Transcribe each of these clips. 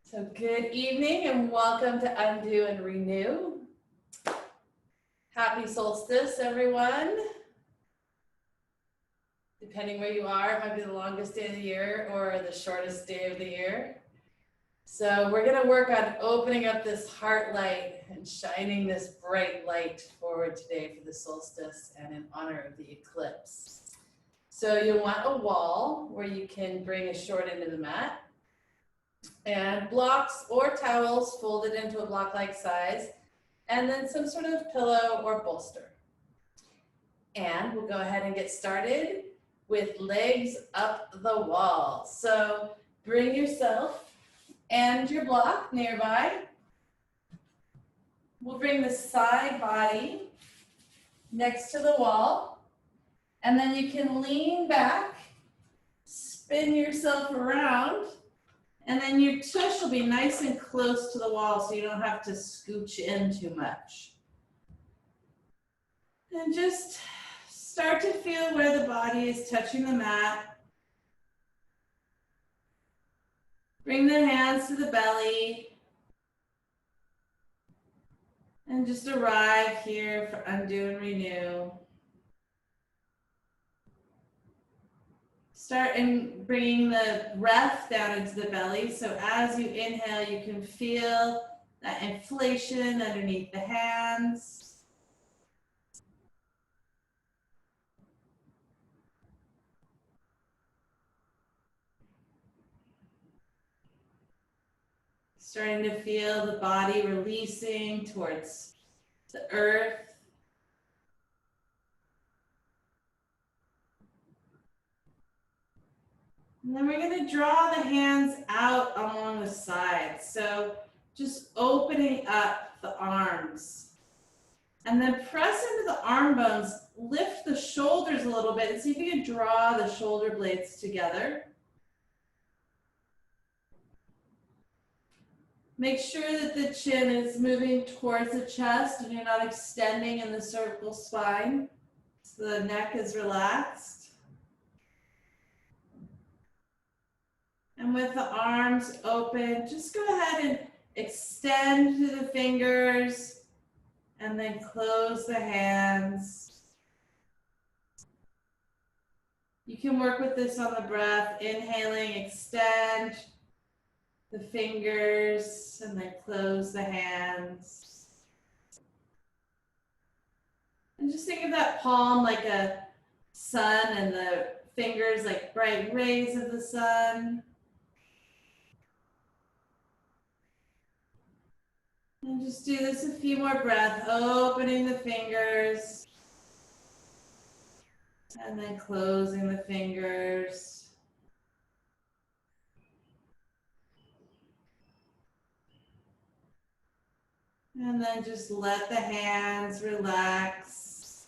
So good evening and welcome to Undo and Renew. Happy Solstice, everyone. Depending where you are, it might be the longest day of the year or the shortest day of the year. So we're gonna work on opening up this heart light and shining this bright light forward today for the solstice and in honor of the eclipse. So you'll want a wall where you can bring a short into the mat, and blocks or towels folded into a block-like size, and then some sort of pillow or bolster. And we'll go ahead and get started with legs up the wall. So bring yourself and your block nearby. We'll bring the side body next to the wall, and then you can lean back, spin yourself around, and then your tush will be nice and close to the wall so you don't have to scooch in too much. And just start to feel where the body is touching the mat. Bring the hands to the belly. And just arrive here for Undo and Renew. Start and bringing the breath down into the belly. So as you inhale, you can feel that inflation underneath the hands. Starting to feel the body releasing towards the earth. And then we're going to draw the hands out along the sides. So just opening up the arms. And then press into the arm bones. Lift the shoulders a little bit and see if you can draw the shoulder blades together. Make sure that the chin is moving towards the chest and you're not extending in the cervical spine. So the neck is relaxed. And with the arms open, just go ahead and extend to the fingers and then close the hands. You can work with this on the breath, inhaling, extend the fingers and then close the hands. And just think of that palm like a sun and the fingers like bright rays of the sun. And just do this a few more breaths, opening the fingers and then closing the fingers. And then just let the hands relax.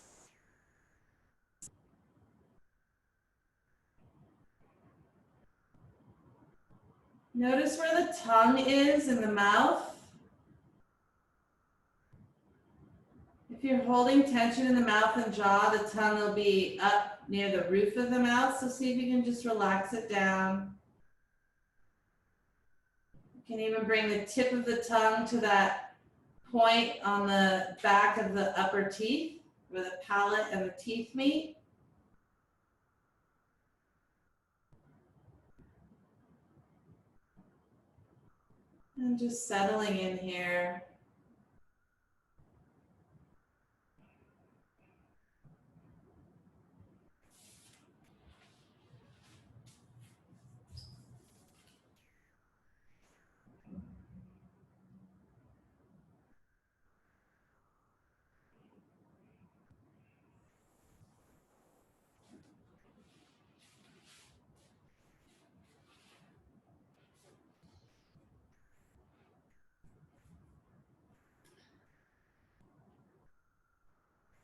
Notice where the tongue is in the mouth. If you're holding tension in the mouth and jaw, the tongue will be up near the roof of the mouth. So see if you can just relax it down. You can even bring the tip of the tongue to that point on the back of the upper teeth where the palate and the teeth meet. And just settling in here.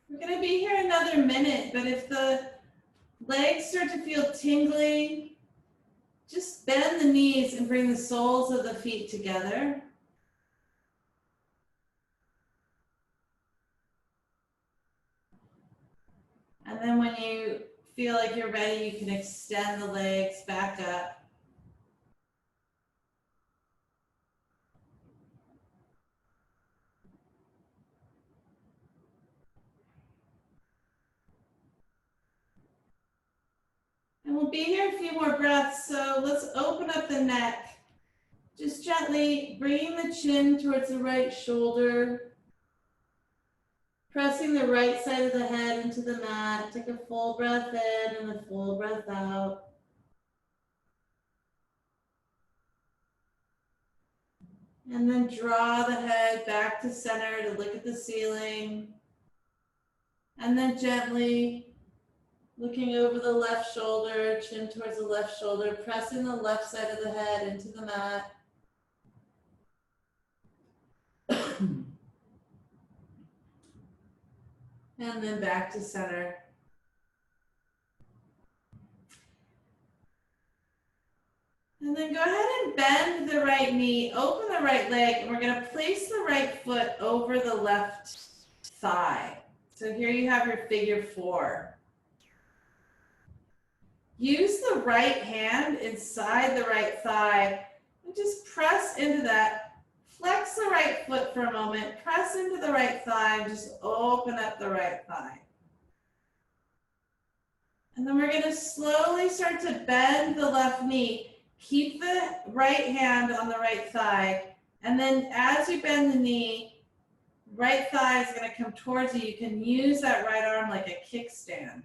We're going to be here another minute, but if the legs start to feel tingling, just bend the knees and bring the soles of the feet together. And then when you feel like you're ready, you can extend the legs back up. we'll be here a few more breaths, so let's open up the neck. Just gently bringing the chin towards the right shoulder, pressing the right side of the head into the mat. Take a full breath in and a full breath out. And then draw the head back to center to look at the ceiling. And then gently looking over the left shoulder, chin towards the left shoulder, pressing the left side of the head into the mat. And then back to center. And then go ahead and bend the right knee, open the right leg, and we're going to place the right foot over the left thigh. So here you have your figure 4. Use the right hand inside the right thigh and just press into that. Flex the right foot for a moment, press into the right thigh, and just open up the right thigh. And then we're going to slowly start to bend the left knee. Keep the right hand on the right thigh, and then as you bend the knee, right thigh is going to come towards you. You can use that right arm like a kickstand.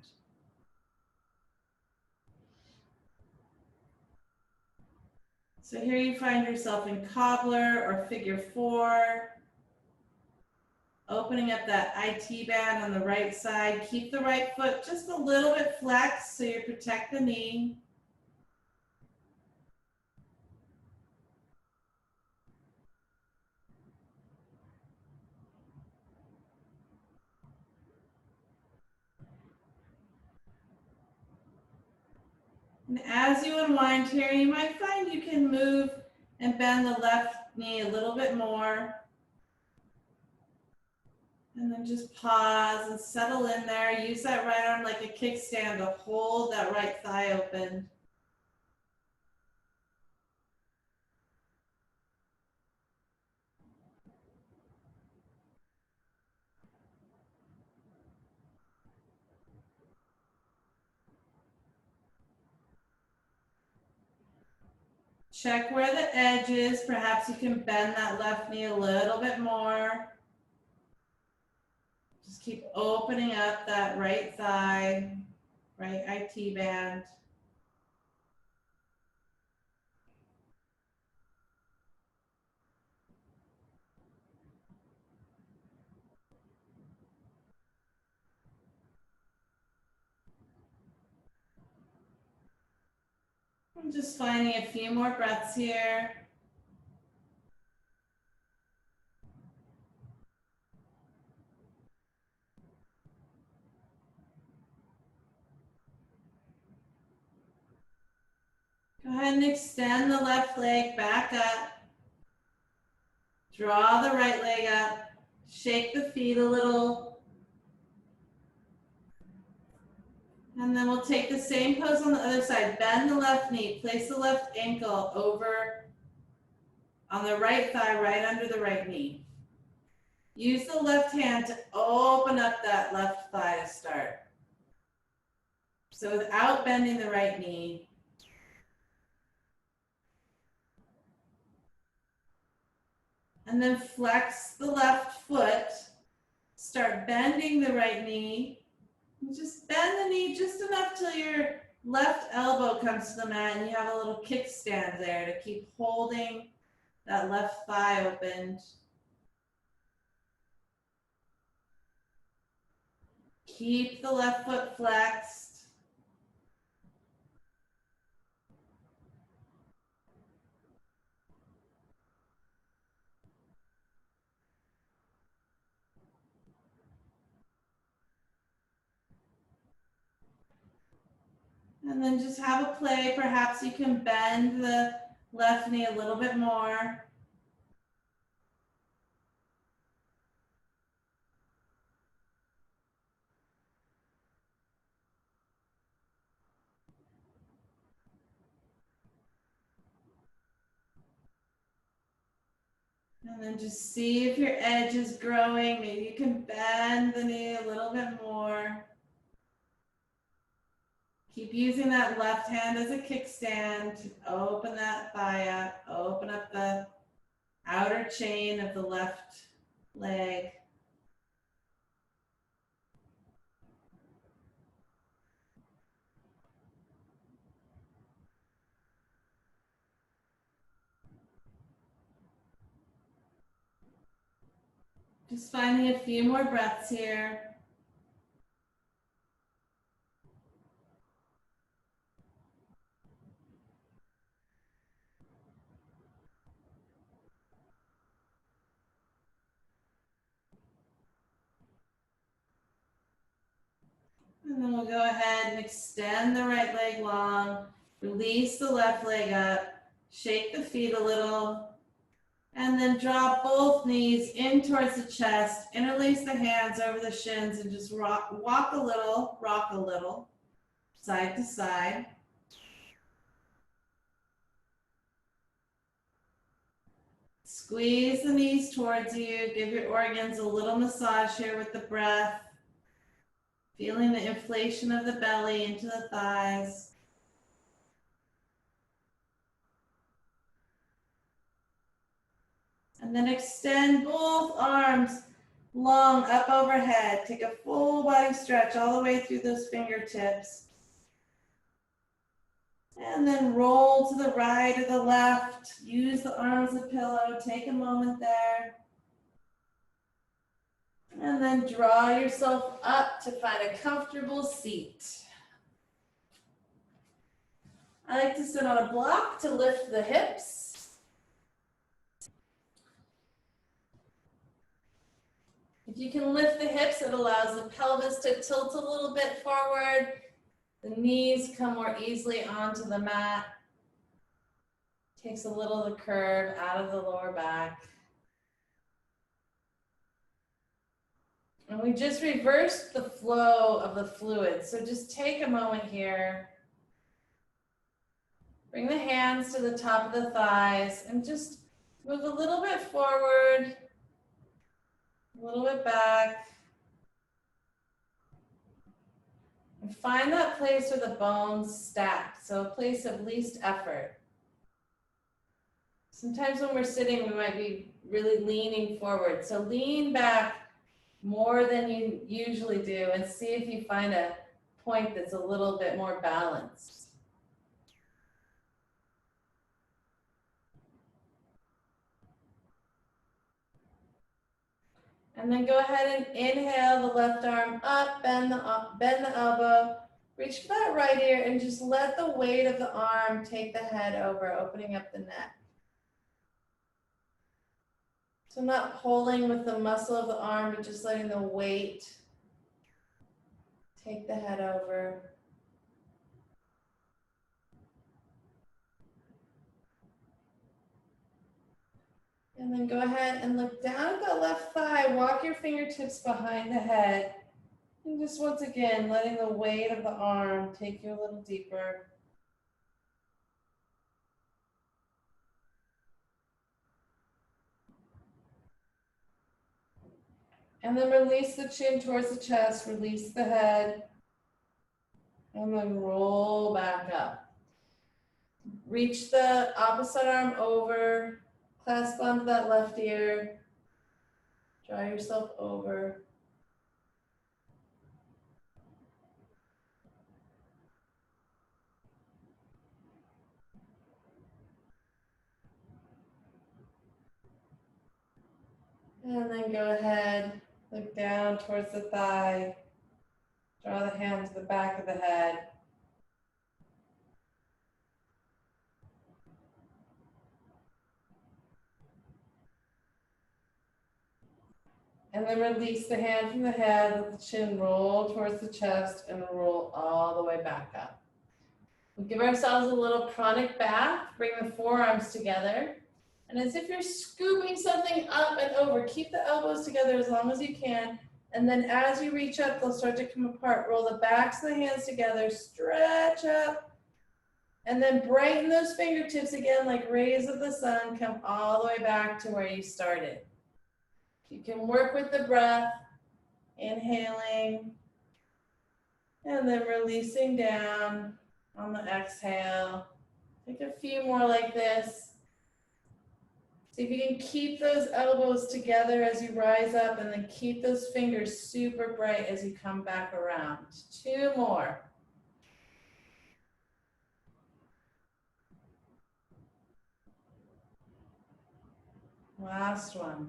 So here you find yourself in cobbler or figure 4, opening up that IT band on the right side. Keep the right foot just a little bit flexed so you protect the knee. And as you unwind here, you might find you can move and bend the left knee a little bit more. And then just pause and settle in there. Use that right arm like a kickstand to hold that right thigh open. Check where the edge is. Perhaps you can bend that left knee a little bit more. Just keep opening up that right thigh, right IT band. I'm just finding a few more breaths here. Go ahead and extend the left leg back up. Draw the right leg up. Shake the feet a little. And then we'll take the same pose on the other side. Bend the left knee. Place the left ankle over on the right thigh, right under the right knee. Use the left hand to open up that left thigh to start. So without bending the right knee. And then flex the left foot. Start bending the right knee. Just bend the knee just enough till your left elbow comes to the mat and you have a little kickstand there to keep holding that left thigh open. Keep the left foot flexed. And then just have a play. Perhaps you can bend the left knee a little bit more. And then just see if your edge is growing. Maybe you can bend the knee a little bit more. Keep using that left hand as a kickstand to open that thigh up, open up the outer chain of the left leg. Just finding a few more breaths here. And then we'll go ahead and extend the right leg long, release the left leg up, shake the feet a little, and then drop both knees in towards the chest, interlace the hands over the shins, and just walk a little, side to side. Squeeze the knees towards you, give your organs a little massage here with the breath. Feeling the inflation of the belly into the thighs. And then extend both arms long up overhead. Take a full body stretch all the way through those fingertips. And then roll to the right or the left. Use the arm as a pillow. Take a moment there. And then draw yourself up to find a comfortable seat. I like to sit on a block to lift the hips. If you can lift the hips, it allows the pelvis to tilt a little bit forward. The knees come more easily onto the mat. Takes a little of the curve out of the lower back. And we just reversed the flow of the fluid. So just take a moment here. Bring the hands to the top of the thighs and just move a little bit forward, a little bit back. And find that place where the bones stack, so a place of least effort. Sometimes when we're sitting, we might be really leaning forward. So lean back more than you usually do and see if you find a point that's a little bit more balanced. And then go ahead and inhale the left arm up, bend the elbow, reach for that right ear and just let the weight of the arm take the head over, opening up the neck. So not pulling with the muscle of the arm, but just letting the weight take the head over. And then go ahead and look down at the left thigh, walk your fingertips behind the head. And just once again, letting the weight of the arm take you a little deeper. And then release the chin towards the chest, release the head, and then roll back up. Reach the opposite arm over, clasp onto that left ear, draw yourself over. And then go ahead, look down towards the thigh, draw the hand to the back of the head. And then release the hand from the head, let the chin roll towards the chest and roll all the way back up. We'll give ourselves a little chronic bath, bring the forearms together. And as if you're scooping something up and over, keep the elbows together as long as you can. And then as you reach up, they'll start to come apart. Roll the backs of the hands together, stretch up. And then brighten those fingertips again like rays of the sun, come all the way back to where you started. You can work with the breath, inhaling, And then releasing down on the exhale. Take a few more like this. See if you can keep those elbows together as you rise up, and then keep those fingers super bright as you come back around. 2 more. Last one.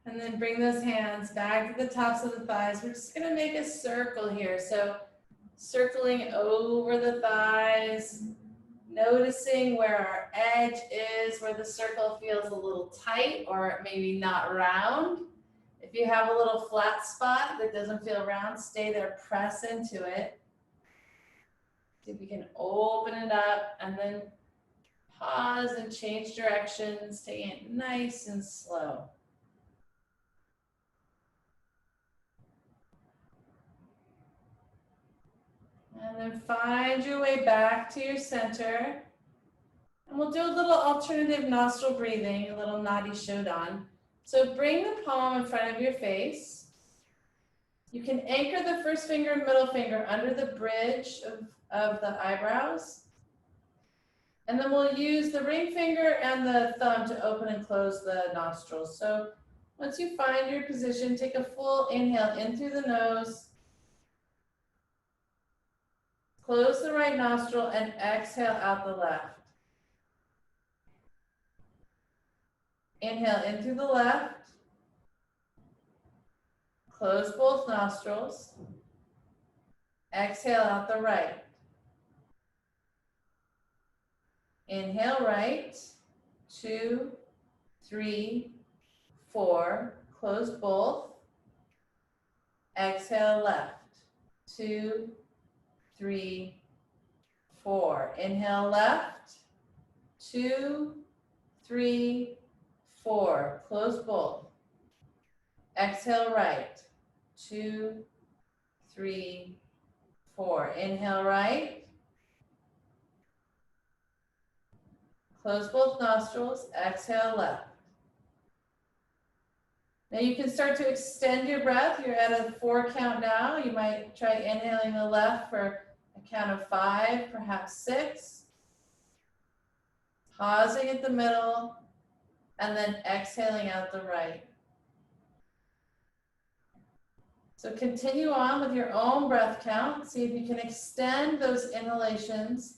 And then bring those hands back to the tops of the thighs. We're just gonna make a circle here. So circling over the thighs, noticing where our edge is, where the circle feels a little tight or maybe not round. If you have a little flat spot that doesn't feel round, stay there, press into it. See if you can open it up and then pause and change directions, taking it nice and slow. And then find your way back to your center. And we'll do a little alternative nostril breathing, a little Nadi Shodan. So bring the palm in front of your face. You can anchor the first finger and middle finger under the bridge of the eyebrows. And then we'll use the ring finger and the thumb to open and close the nostrils. So once you find your position, take a full inhale in through the nose. Close the right nostril and exhale out the left. Inhale in through the left. Close both nostrils. Exhale out the right. Inhale right. 2, 3, 4. Close both. Exhale left. 2, 3, 4. Inhale left. 2, 3, 4. Close both. Exhale right. 2, 3, 4. Inhale right. Close both nostrils. Exhale left. Now you can start to extend your breath. You're at a 4 count now. You might try inhaling the left for a count of 5, perhaps 6. Pausing at the middle, and then exhaling out the right. So continue on with your own breath count. See if you can extend those inhalations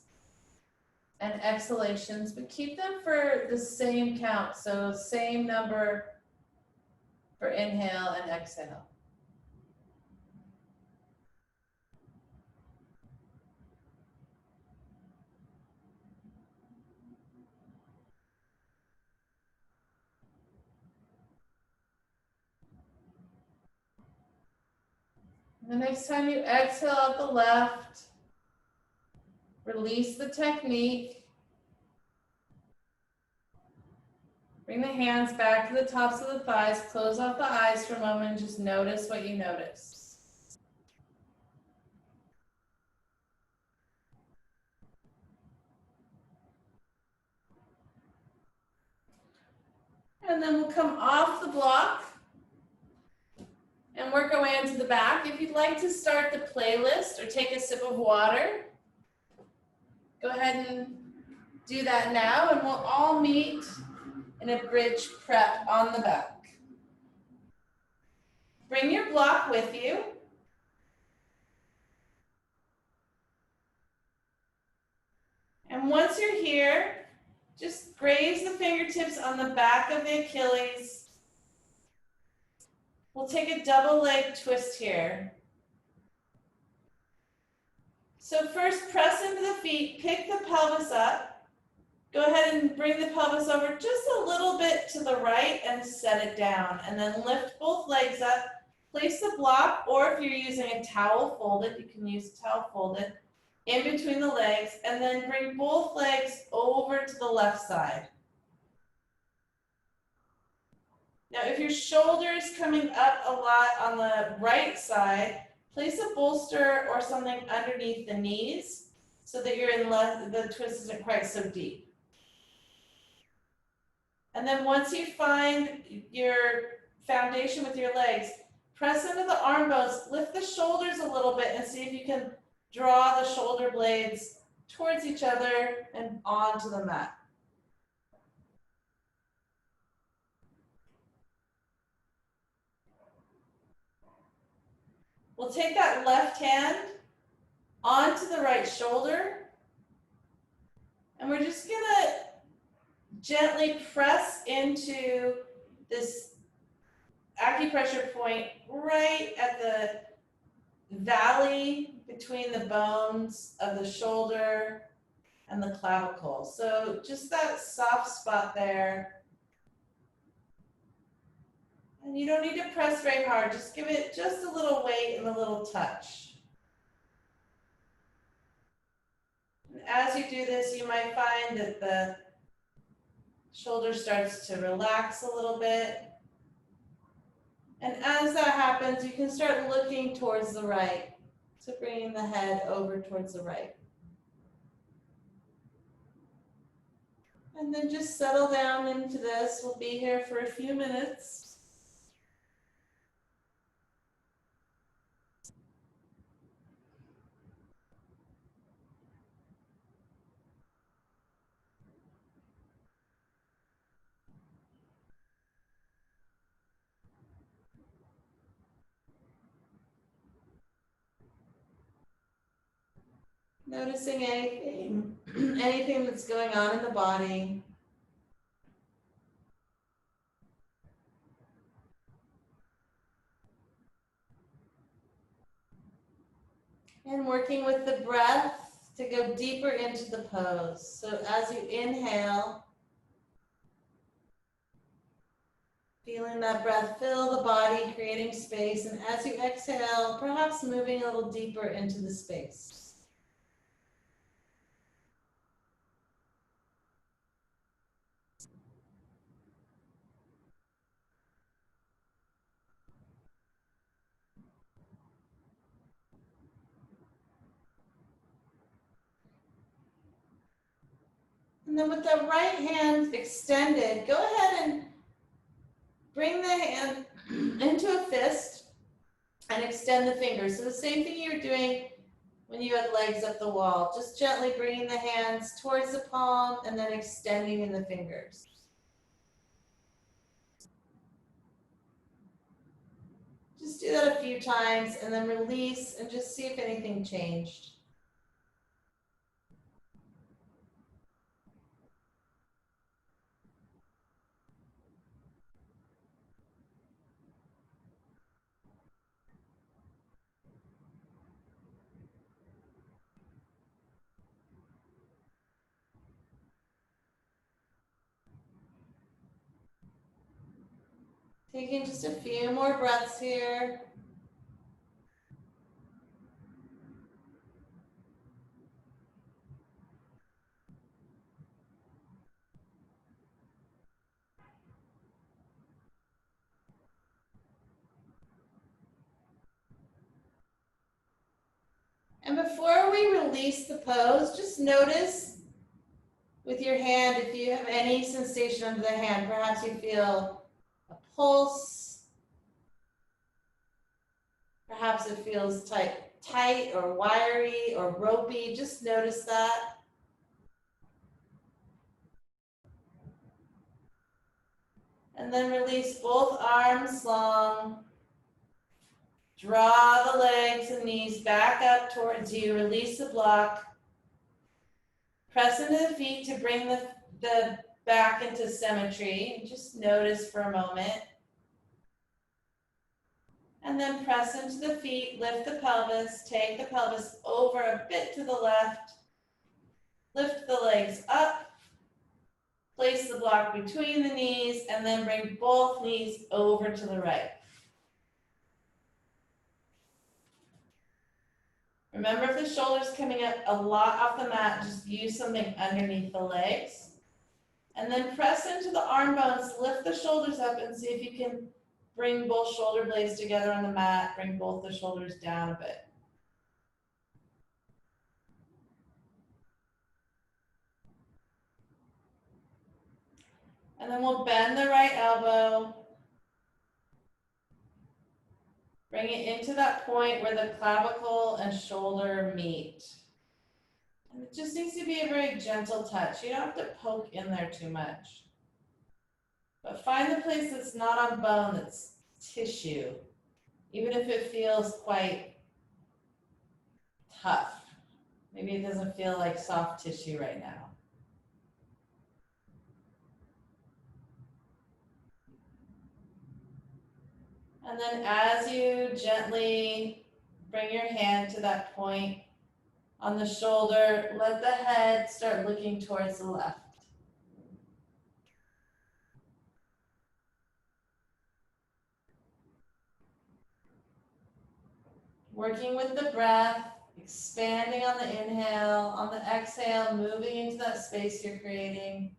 and exhalations, but keep them for the same count. So same number for inhale and exhale. The next time you exhale out the left, release the technique. Bring the hands back to the tops of the thighs. Close off the eyes for a moment and just notice what you notice. And then we'll come off the block and work our way into the back. If you'd like to start the playlist or take a sip of water, go ahead and do that now, and we'll all meet in a bridge prep on the back. Bring your block with you. And once you're here, just graze the fingertips on the back of the Achilles. We'll take a double leg twist here. So first, press into the feet, pick the pelvis up. Go ahead and bring the pelvis over just a little bit to the right and set it down. And then lift both legs up. Place the block, or if you're using a towel folded, you can use a towel folded, in between the legs. And then bring both legs over to the left side. Now, if your shoulder is coming up a lot on the right side, place a bolster or something underneath the knees so that you're in the twist isn't quite so deep. And then once you find your foundation with your legs, press into the arm bones, lift the shoulders a little bit and see if you can draw the shoulder blades towards each other and onto the mat. We'll take that left hand onto the right shoulder, and we're just gonna gently press into this acupressure point right at the valley between the bones of the shoulder and the clavicle. So just that soft spot there. And you don't need to press very hard, just give it just a little weight and a little touch. And as you do this, you might find that the shoulder starts to relax a little bit. And as that happens, you can start looking towards the right. So bringing the head over towards the right. And then just settle down into this. We'll be here for a few minutes. Noticing anything that's going on in the body. And working with the breath to go deeper into the pose. So as you inhale, feeling that breath fill the body, creating space. And as you exhale, perhaps moving a little deeper into the space. And then with the right hand extended, go ahead and bring the hand into a fist and extend the fingers. So the same thing you were doing when you had legs up the wall. Just gently bringing the hands towards the palm and then extending in the fingers. Just do that a few times and then release and just see if anything changed. Taking just a few more breaths here. And before we release the pose, just notice with your hand if you have any sensation under the hand. Perhaps you feel a pulse. Perhaps it feels tight or wiry or ropey. Just notice that. And then release both arms long. Draw the legs and knees back up towards you. Release the block. Press into the feet to bring the back into symmetry. And just notice for a moment. And then press into the feet, lift the pelvis, take the pelvis over a bit to the left. Lift the legs up. Place the block between the knees and then bring both knees over to the right. Remember, if the shoulder's coming up a lot off the mat, just use something underneath the legs. And then press into the arm bones, lift the shoulders up and see if you can bring both shoulder blades together on the mat. Bring both the shoulders down a bit. And then we'll bend the right elbow. Bring it into that point where the clavicle and shoulder meet. And it just needs to be a very gentle touch. You don't have to poke in there too much. But find the place that's not on bone, that's tissue, even if it feels quite tough. Maybe it doesn't feel like soft tissue right now. And then as you gently bring your hand to that point on the shoulder, let the head start looking towards the left. Working with the breath, expanding on the inhale, on the exhale, moving into that space you're creating.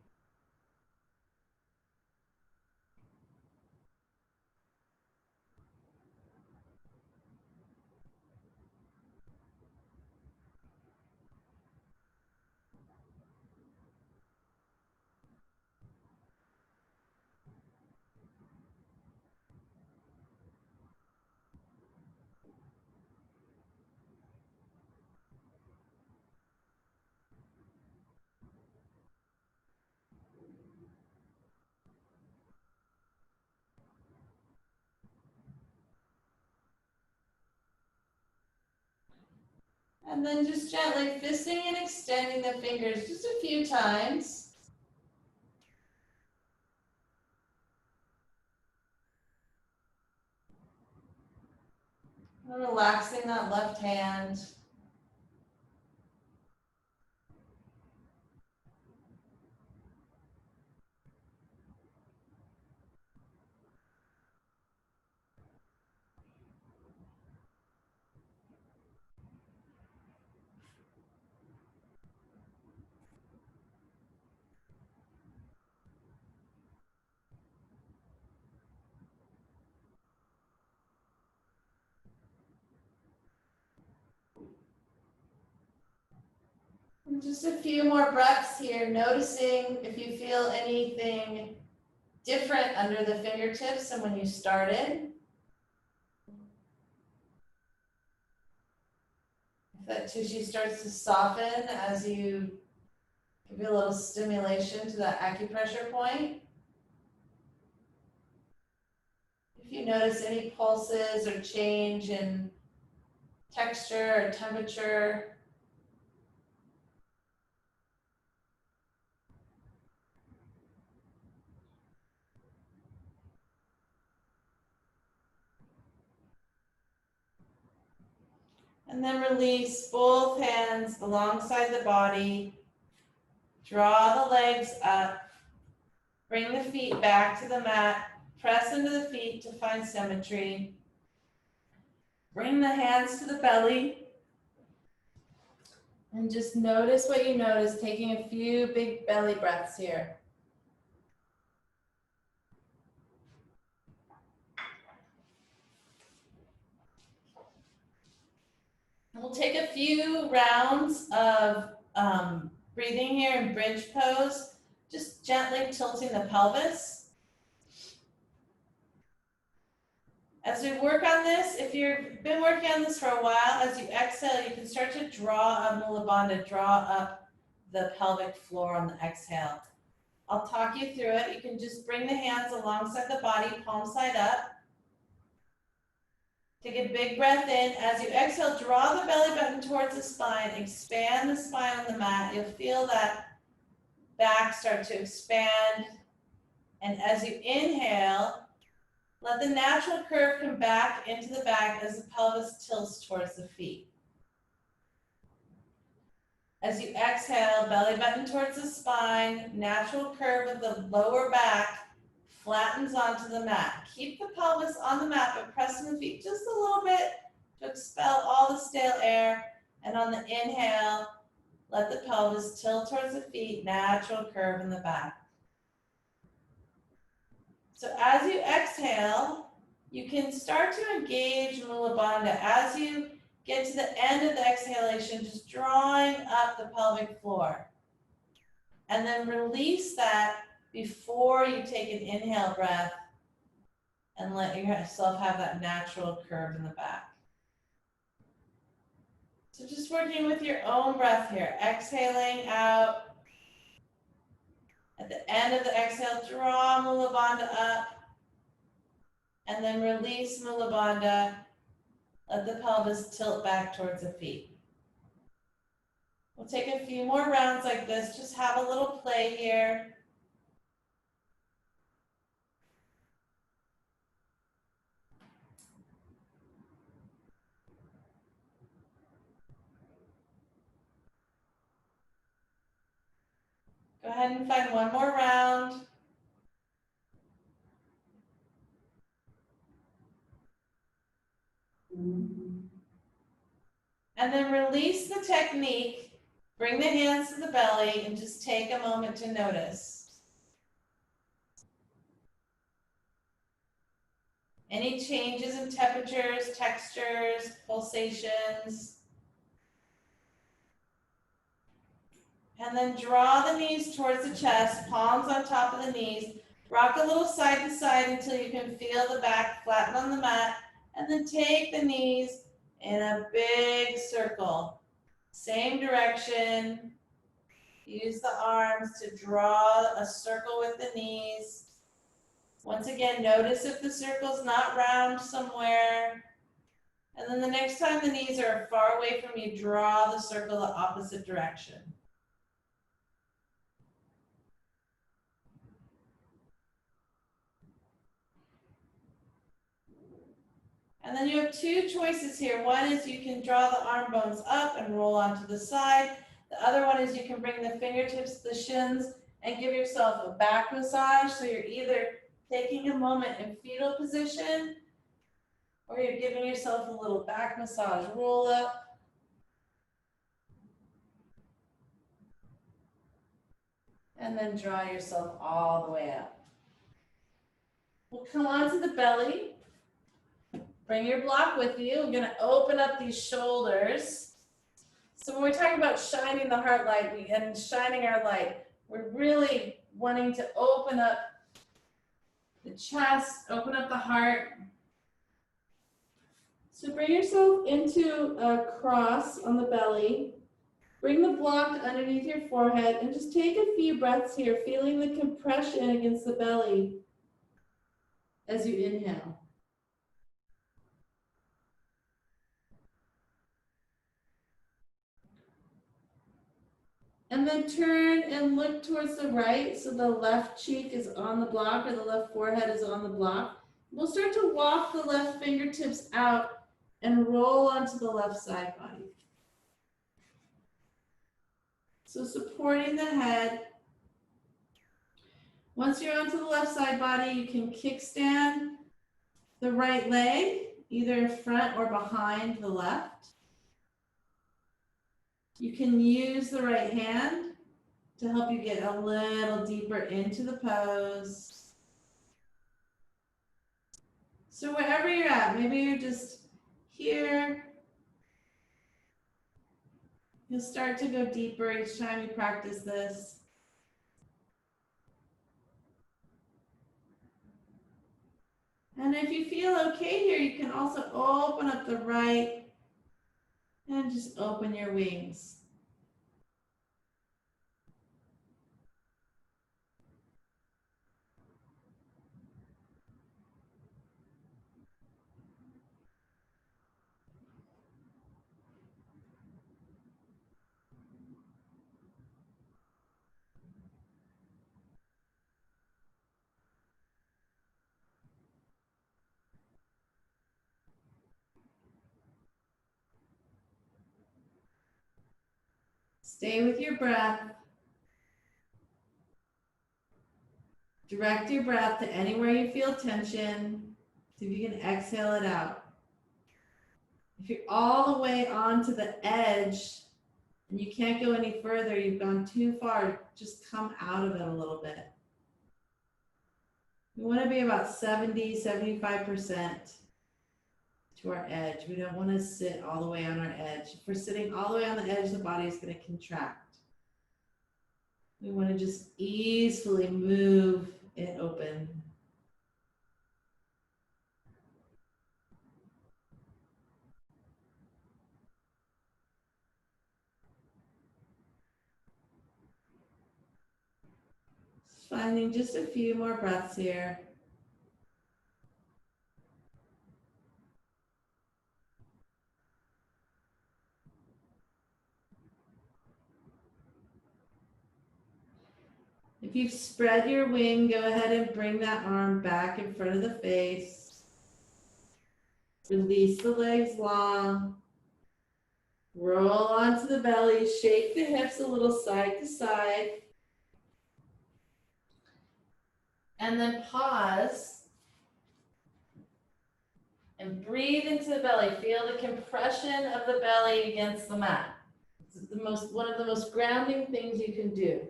And then just gently fisting and extending the fingers just a few times. And relaxing that left hand. And just a few more breaths here, noticing if you feel anything different under the fingertips than when you started. If that tissue starts to soften as you give a little stimulation to that acupressure point. If you notice any pulses or change in texture or temperature. And then release both hands alongside the body. Draw the legs up. Bring the feet back to the mat. Press into the feet to find symmetry. Bring the hands to the belly. And just notice what you notice, taking a few big belly breaths here. We'll take a few rounds of breathing here in bridge pose, just gently tilting the pelvis. As we work on this, if you've been working on this for a while, as you exhale, you can start to draw up Mula Bandha, draw up the pelvic floor on the exhale. I'll talk you through it. You can just bring the hands alongside the body, palm side up. Take a big breath in. As you exhale, draw the belly button towards the spine. Expand the spine on the mat. You'll feel that back start to expand. And as you inhale, let the natural curve come back into the back as the pelvis tilts towards the feet. As you exhale, belly button towards the spine, natural curve of the lower back flattens onto the mat. Keep the pelvis on the mat, but pressing the feet just a little bit to expel all the stale air. And on the inhale, let the pelvis tilt towards the feet, natural curve in the back. So as you exhale, you can start to engage Mula Bandha. As you get to the end of the exhalation, just drawing up the pelvic floor. And then release that before you take an inhale breath and let yourself have that natural curve in the back. So just working with your own breath here, exhaling out. At the end of the exhale, draw Mula Bandha up, and then release Mula Bandha. Let the pelvis tilt back towards the feet. We'll take a few more rounds like this, just have a little play here. Go ahead and find one more round. And then release the technique, bring the hands to the belly, and just take a moment to notice. Any changes in temperatures, textures, pulsations. And then draw the knees towards the chest, palms on top of the knees. Rock a little side to side until you can feel the back flatten on the mat. And then take the knees in a big circle. Same direction. Use the arms to draw a circle with the knees. Once again, notice if the circle's not round somewhere. And then the next time the knees are far away from you, draw the circle the opposite direction. And then you have two choices here. One is you can draw the arm bones up and roll onto the side. The other one is you can bring the fingertips to the shins and give yourself a back massage. So you're either taking a moment in fetal position or you're giving yourself a little back massage. Roll up. And then draw yourself all the way up. We'll come onto the belly. Bring your block with you. We're going to open up these shoulders. So when we're talking about shining the heart light and shining our light, we're really wanting to open up the chest, open up the heart. So bring yourself into a cross on the belly. Bring the block underneath your forehead and just take a few breaths here, feeling the compression against the belly as you inhale. And then turn and look towards the right, so the left cheek is on the block or the left forehead is on the block. We'll start to walk the left fingertips out and roll onto the left side body. So supporting the head. Once you're onto the left side body, you can kickstand the right leg, either in front or behind the left. You can use the right hand to help you get a little deeper into the pose. So wherever you're at, maybe you're just here. You'll start to go deeper each time you practice this. And if you feel okay here, you can also open up the right and just open your wings. Stay with your breath. Direct your breath to anywhere you feel tension. See if you can exhale it out. If you're all the way onto the edge and you can't go any further, you've gone too far, just come out of it a little bit. We want to be about 70-75% to our edge. We don't want to sit all the way on our edge. If we're sitting all the way on the edge, the body is going to contract. We want to just easily move it open. Finding just a few more breaths here. If you've spread your wing, go ahead and bring that arm back in front of the face. Release the legs long. Roll onto the belly, shake the hips a little side to side. And then pause and breathe into the belly. Feel the compression of the belly against the mat. It's one of the most grounding things you can do.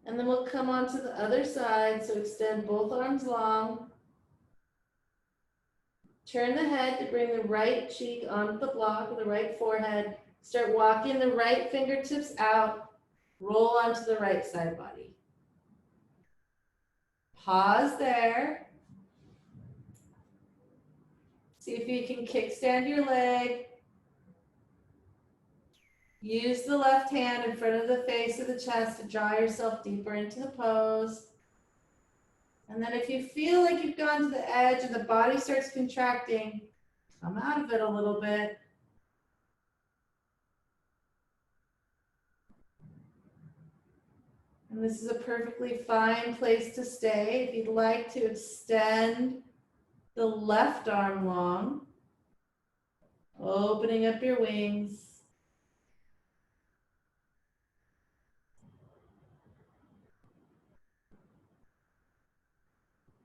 And then we'll come on to the other side, so extend both arms long. Turn the head to bring the right cheek onto the block of the right forehead. Start walking the right fingertips out. Roll onto the right side body. Pause there. See if you can kickstand your leg. Use the left hand in front of the face of the chest to draw yourself deeper into the pose. And then if you feel like you've gone to the edge and the body starts contracting, come out of it a little bit. And this is a perfectly fine place to stay. If you'd like to extend the left arm long, opening up your wings.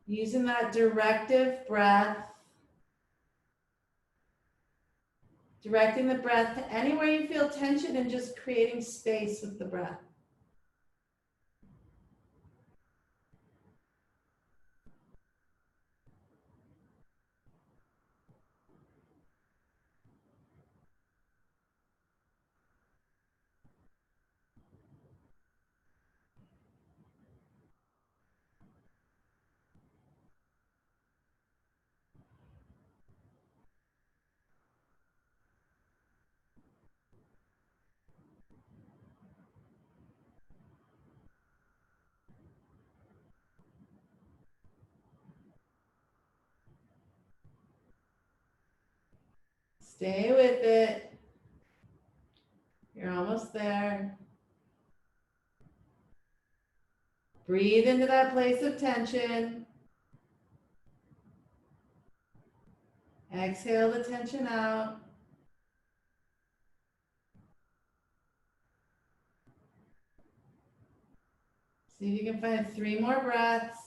Using that directive breath. Directing the breath to anywhere you feel tension and just creating space with the breath. Stay with it. You're almost there. Breathe into that place of tension. Exhale the tension out. See if you can find 3 more breaths.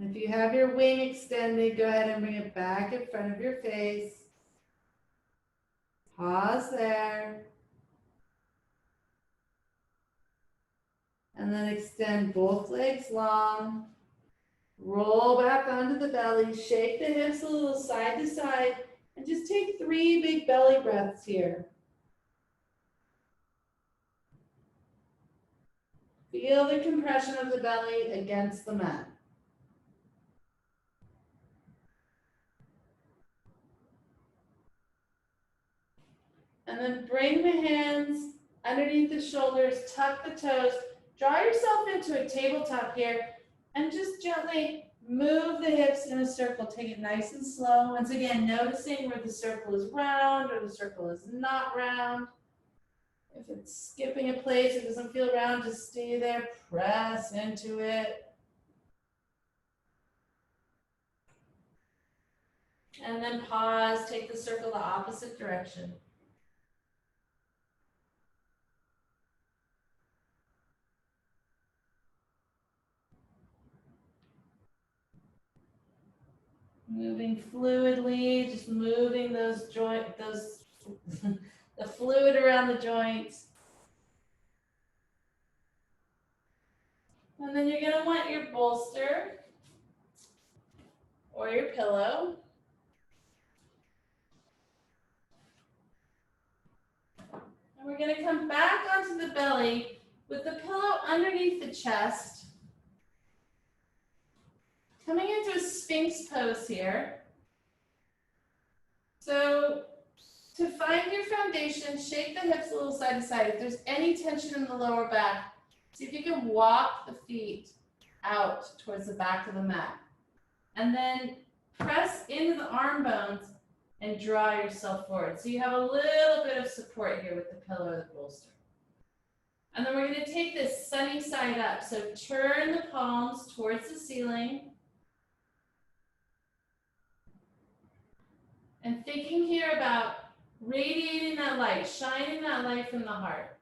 And if you have your wing extended, go ahead and bring it back in front of your face. Pause there. And then extend both legs long. Roll back onto the belly. Shake the hips a little side to side. And just take 3 big belly breaths here. Feel the compression of the belly against the mat. And then bring the hands underneath the shoulders, tuck the toes, draw yourself into a tabletop here, and just gently move the hips in a circle. Take it nice and slow. Once again, noticing where the circle is round or the circle is not round. If it's skipping a place, it doesn't feel round, just stay there, press into it. And then pause, take the circle the opposite direction. Moving fluidly, just moving those the fluid around the joints. And then you're gonna want your bolster or your pillow. And we're gonna come back onto the belly with the pillow underneath the chest. Coming into a Sphinx pose here. So to find your foundation, shake the hips a little side to side. If there's any tension in the lower back, see if you can walk the feet out towards the back of the mat. And then press into the arm bones and draw yourself forward. So you have a little bit of support here with the pillow or the bolster. And then we're going to take this sunny side up. So turn the palms towards the ceiling. And thinking here about radiating that light, shining that light from the heart.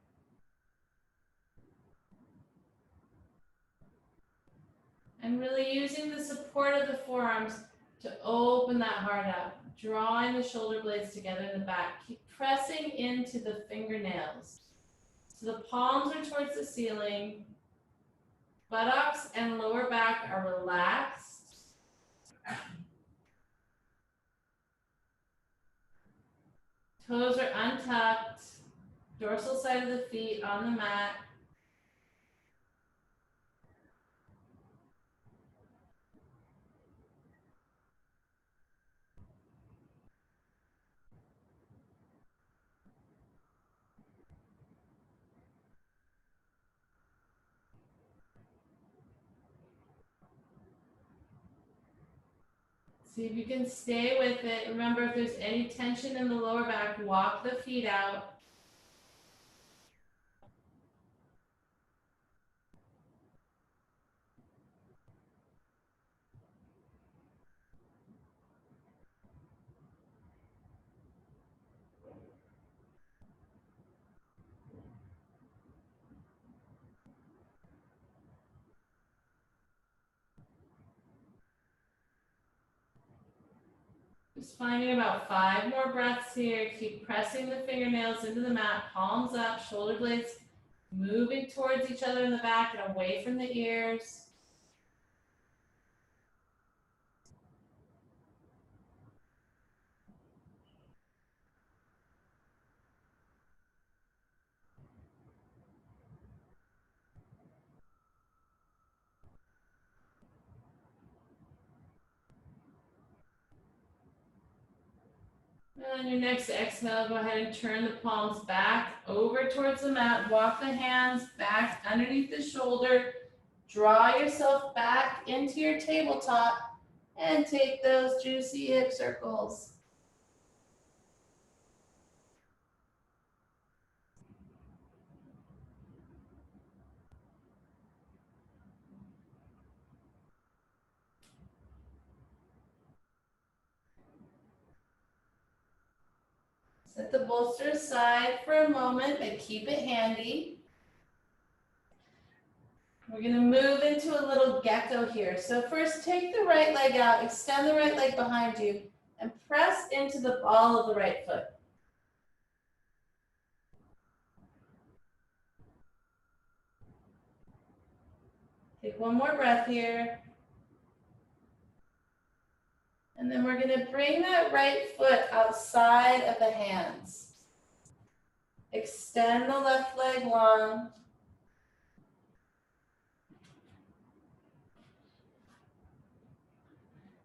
And really using the support of the forearms to open that heart up, drawing the shoulder blades together in the back. Keep pressing into the fingernails. So the palms are towards the ceiling. Buttocks and lower back are relaxed. Toes are untucked. Dorsal side of the feet on the mat. See if you can stay with it. Remember, if there's any tension in the lower back, walk the feet out. Just finding about 5 more breaths here. Keep pressing the fingernails into the mat, palms up, shoulder blades moving towards each other in the back and away from the ears. And on your next exhale, go ahead and turn the palms back over towards the mat. Walk the hands back underneath the shoulder. Draw yourself back into your tabletop and take those juicy hip circles. Set the bolster aside for a moment, but keep it handy. We're going to move into a little gecko here. So first, take the right leg out, extend the right leg behind you, and press into the ball of the right foot. Take one more breath here. And then we're going to bring that right foot outside of the hands. Extend the left leg long.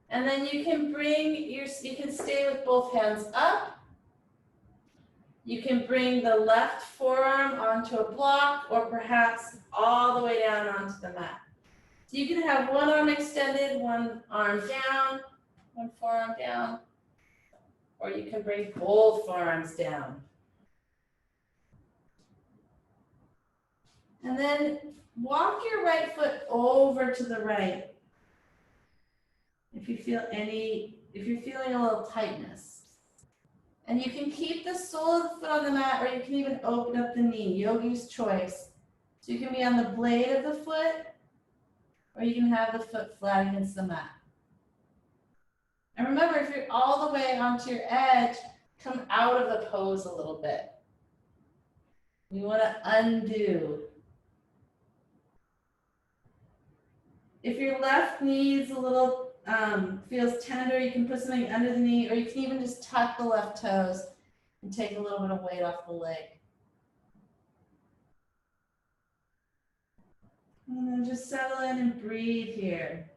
And then you can you can stay with both hands up. You can bring the left forearm onto a block or perhaps all the way down onto the mat. So you can have one arm extended, one arm down, one forearm down, or you can bring both forearms down. And then walk your right foot over to the right. If you're feeling a little tightness. And you can keep the sole of the foot on the mat, or you can even open up the knee, yogi's choice. So you can be on the blade of the foot, or you can have the foot flat against the mat. And remember, if you're all the way onto your edge, come out of the pose a little bit. You want to undo. If your left knee is a little, feels tender, you can put something under the knee, or you can even just tuck the left toes and take a little bit of weight off the leg. And then just settle in and breathe here.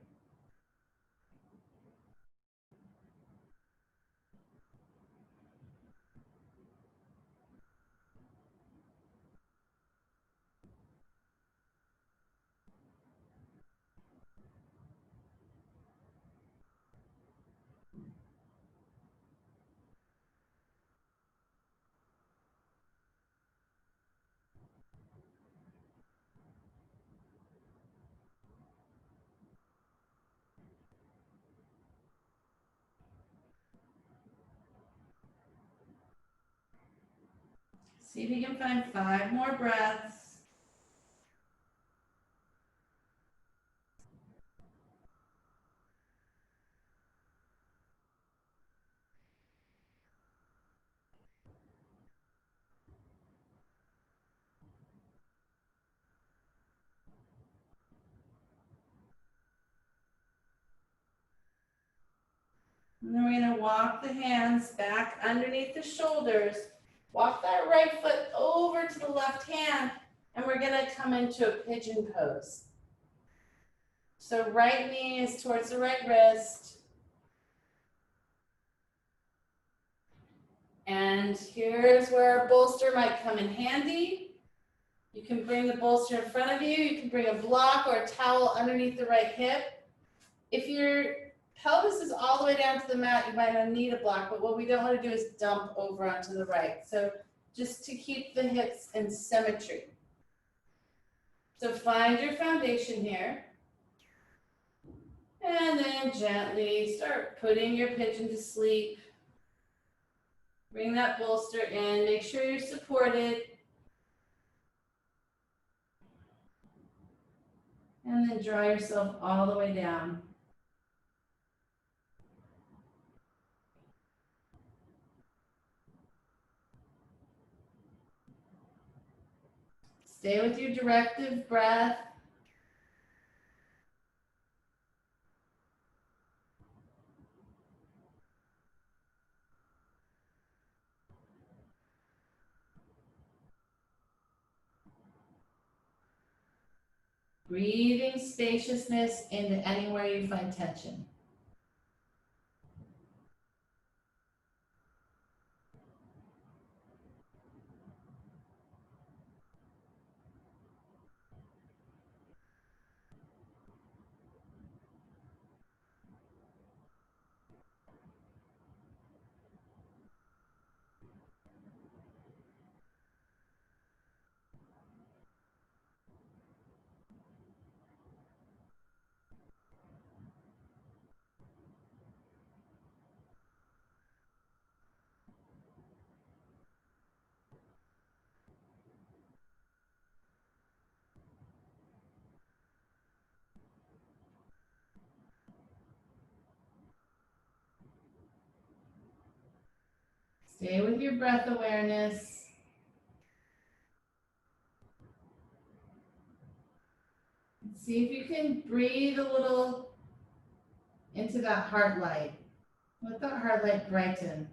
See if you can find 5 more breaths. And then we're going to walk the hands back underneath the shoulders. Walk that right foot over to the left hand, and we're going to come into a pigeon pose. So right knee is towards the right wrist. And here's where our bolster might come in handy. You can bring the bolster in front of you. You can bring a block or a towel underneath the right hip. If your pelvis is all the way down to the mat, you might not need a block, but what we don't want to do is dump over onto the right. So just to keep the hips in symmetry. So find your foundation here. And then gently start putting your pigeon to sleep. Bring that bolster in, make sure you're supported. And then draw yourself all the way down. Stay with your directive breath. Breathing spaciousness into anywhere you find tension. Stay with your breath awareness. See if you can breathe a little into that heart light. Let that heart light brighten.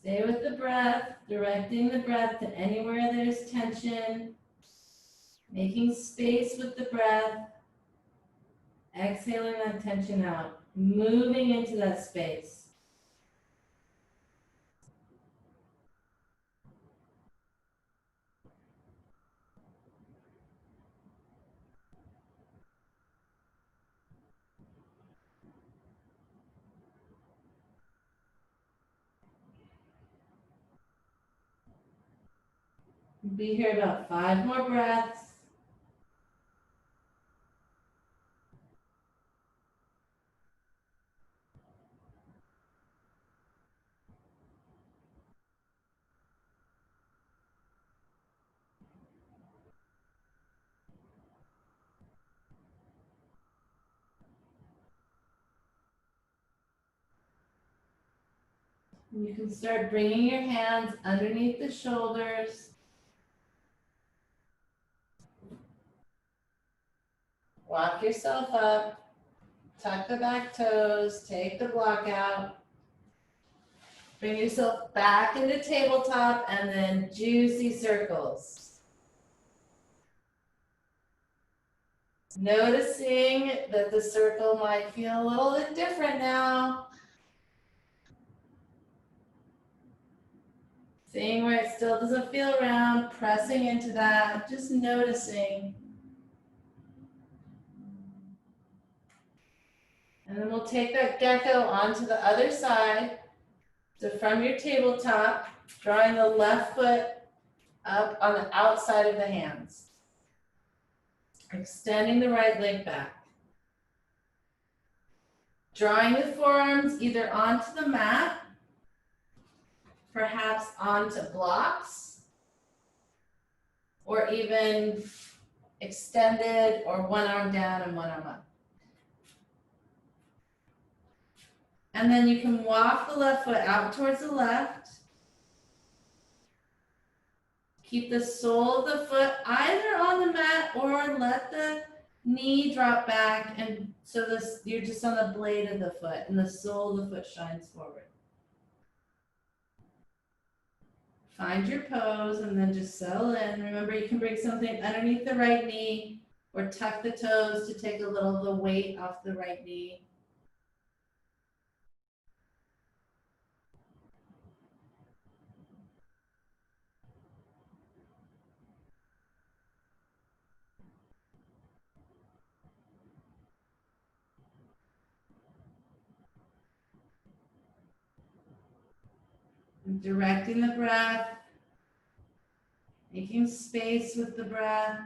Stay with the breath, directing the breath to anywhere there's tension, making space with the breath, exhaling that tension out, moving into that space. Be here about 5 more breaths. You can start bringing your hands underneath the shoulders. Walk yourself up. Tuck the back toes. Take the block out. Bring yourself back into tabletop and then juicy circles. Noticing that the circle might feel a little bit different now. Seeing where it still doesn't feel round, pressing into that, just noticing. And then we'll take that gecko onto the other side. So from your tabletop, drawing the left foot up on the outside of the hands. Extending the right leg back. Drawing the forearms either onto the mat, perhaps onto blocks, or even extended or one arm down and one arm up. And then you can walk the left foot out towards the left. Keep the sole of the foot either on the mat or let the knee drop back, and so you're just on the blade of the foot and the sole of the foot shines forward. Find your pose and then just settle in. Remember, you can bring something underneath the right knee or tuck the toes to take a little of the weight off the right knee. And directing the breath, making space with the breath.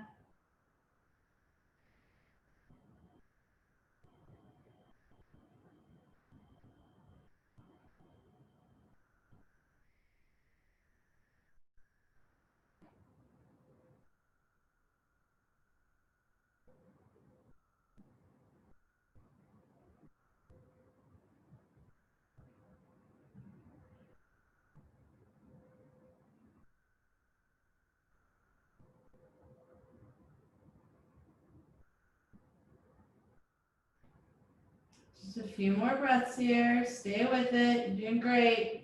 Just a few more breaths here. Stay with it. You're doing great.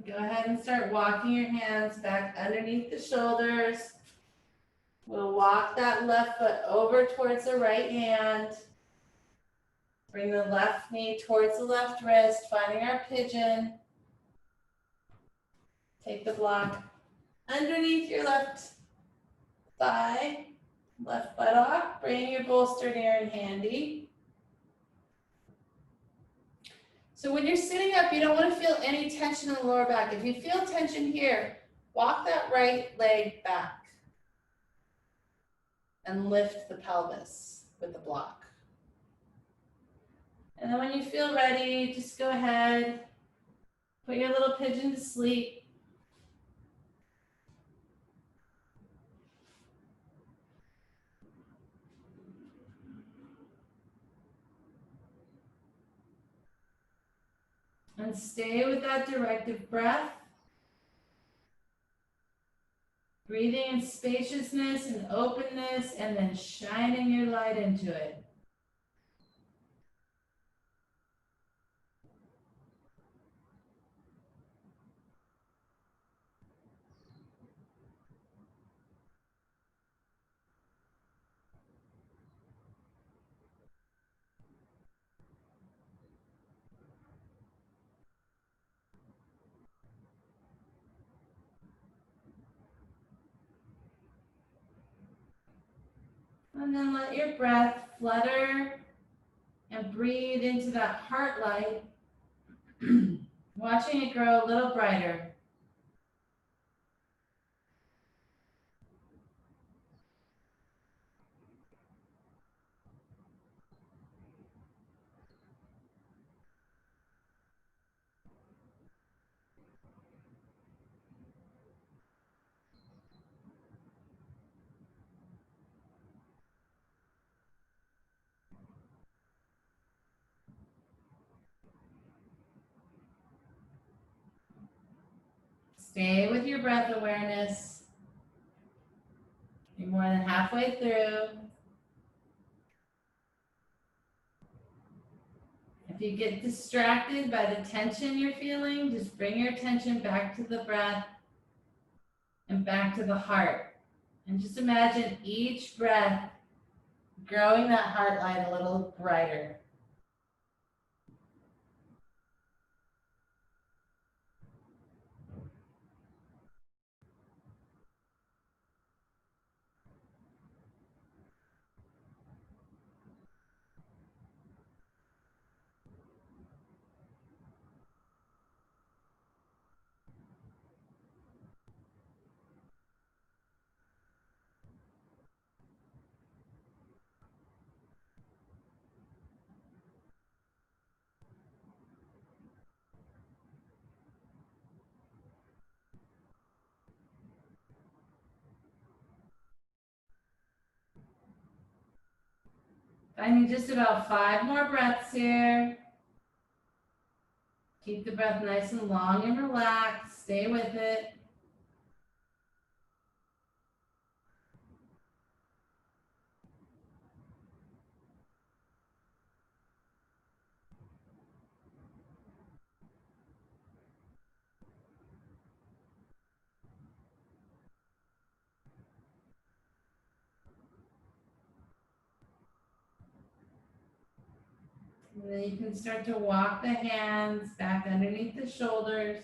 Go ahead and start walking your hands back underneath the shoulders. We'll walk that left foot over towards the right hand. Bring the left knee towards the left wrist, finding our pigeon. Take the block underneath your left thigh, left buttock. Bring your bolster near and handy. So when you're sitting up, you don't want to feel any tension in the lower back. If you feel tension here, walk that right leg back and lift the pelvis with the block. And then when you feel ready, just go ahead, put your little pigeon to sleep. And stay with that directive breath. Breathing in spaciousness and openness, and then shining your light into it. And then let your breath flutter and breathe into that heart light, watching it grow a little brighter. Stay with your breath awareness. You're more than halfway through. If you get distracted by the tension you're feeling, just bring your attention back to the breath and back to the heart. And just imagine each breath growing that heart light a little brighter. Finding just about 5 more breaths here. Keep the breath nice and long and relaxed. Stay with it. And then you can start to walk the hands back underneath the shoulders.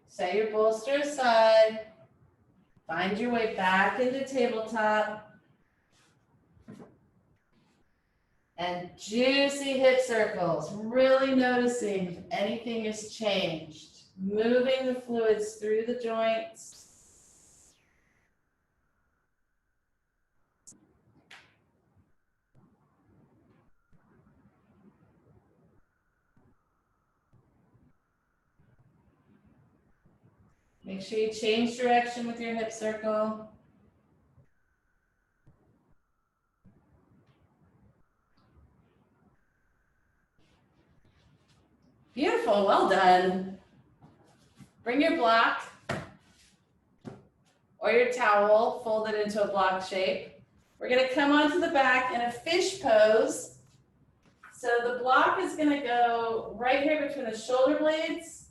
Set your bolster aside. Find your way back into tabletop. And juicy hip circles. Really noticing if anything has changed. Moving the fluids through the joints. Make sure you change direction with your hip circle. Beautiful, well done. Bring your block or your towel, fold it into a block shape. We're gonna come onto the back in a fish pose. So the block is gonna go right here between the shoulder blades.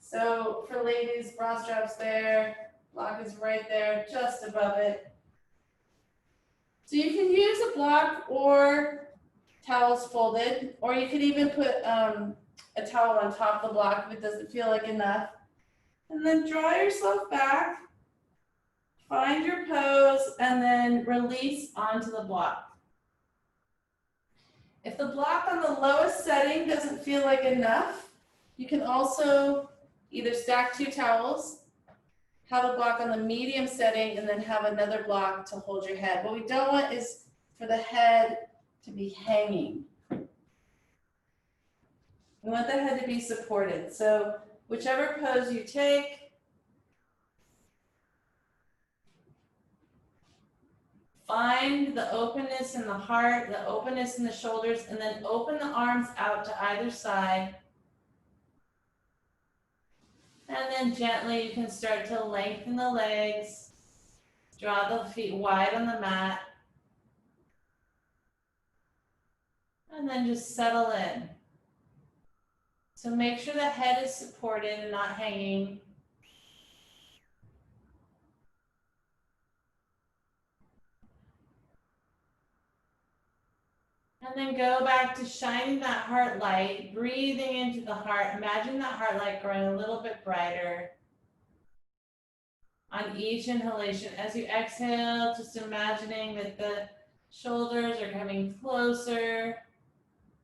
So for ladies, bra strap's there, block is right there, just above it. So you can use a block or towels folded, or you could even put a towel on top of the block if it doesn't feel like enough. And then draw yourself back, find your pose, and then release onto the block. If the block on the lowest setting doesn't feel like enough, you can also either stack 2 towels, have a block on the medium setting, and then have another block to hold your head. What we don't want is for the head to be hanging. We want the head to be supported. So whichever pose you take, find the openness in the heart, the openness in the shoulders, and then open the arms out to either side. And then gently you can start to lengthen the legs, draw the feet wide on the mat, and then just settle in. So make sure the head is supported and not hanging. And then go back to shining that heart light, breathing into the heart. Imagine that heart light growing a little bit brighter. on each inhalation. As you exhale, just imagining that the shoulders are coming closer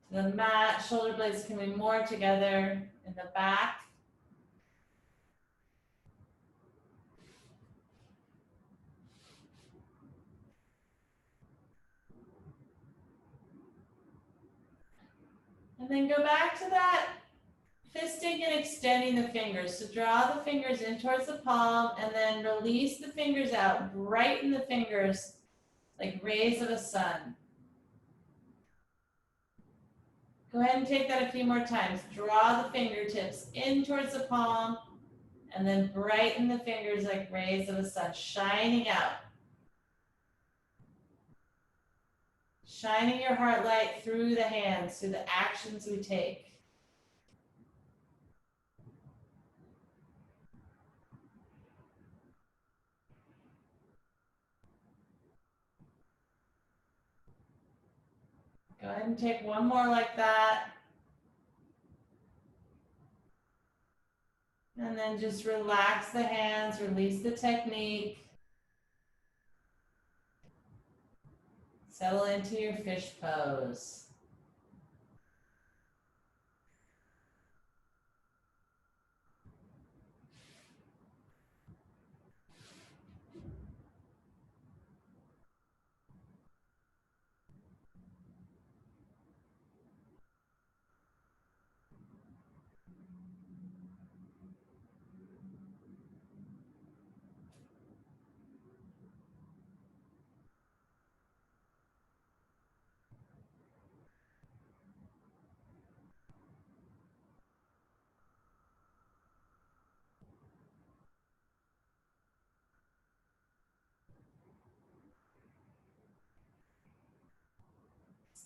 to the mat, shoulder blades coming more together in the back. And then go back to that fisting and extending the fingers. So draw the fingers in towards the palm and then release the fingers out. Brighten the fingers like rays of a sun. Go ahead and take that a few more times. Draw the fingertips in towards the palm and then brighten the fingers like rays of the sun, shining out. Shining your heart light through the hands, through the actions we take. Go ahead and take one more like that. And then just relax the hands, release the technique. Settle into your fish pose.